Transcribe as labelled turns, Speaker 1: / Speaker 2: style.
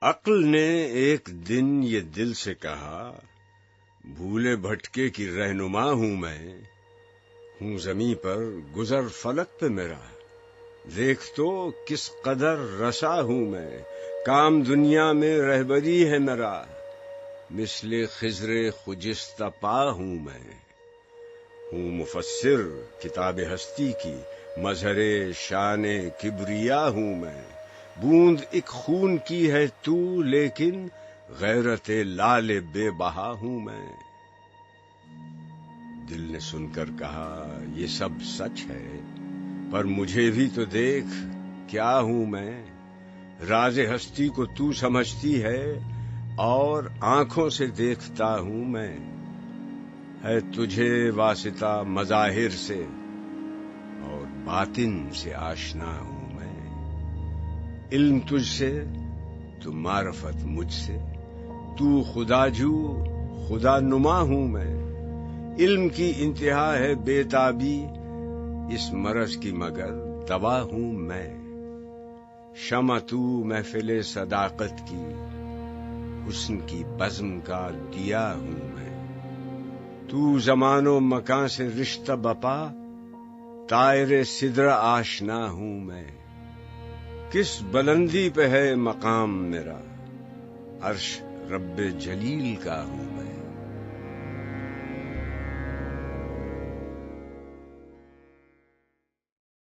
Speaker 1: عقل نے ایک دن یہ دل سے کہا، بھولے بھٹکے کی رہنما ہوں میں، ہوں زمیں پر گزر فلک پہ میرا، دیکھ تو کس قدر رسا ہوں میں، کام دنیا میں رہبری ہے میرا، مثل خضر خجستہ پا ہوں میں، ہوں مفسر کتاب ہستی کی، مظہر شان کبریا ہوں میں، بوند ایک خون کی ہے تو لیکن غیرت لال بے بہا ہوں میں۔ دل نے سن کر کہا یہ سب سچ ہے، پر مجھے بھی تو دیکھ کیا ہوں میں، راز ہستی کو تو سمجھتی ہے اور آنکھوں سے دیکھتا ہوں میں، ہے تجھے واسطہ مظاہر سے اور باطن سے آشنا ہوں میں، علم تجھ سے تو معرفت مجھ سے، تو خدا جو خدا نما ہوں میں، علم کی انتہا ہے بے تابی، اس مرض کی مگر دوا ہوں میں، شمع تو محفل صداقت کی، حسن کی بزم کا دیا ہوں میں، تو زمان و مکان سے رشتہ بپا، طائر سدرہ آشنا ہوں میں، کس بلندی پہ ہے مقام میرا، عرش رب جلیل کا ہوں میں۔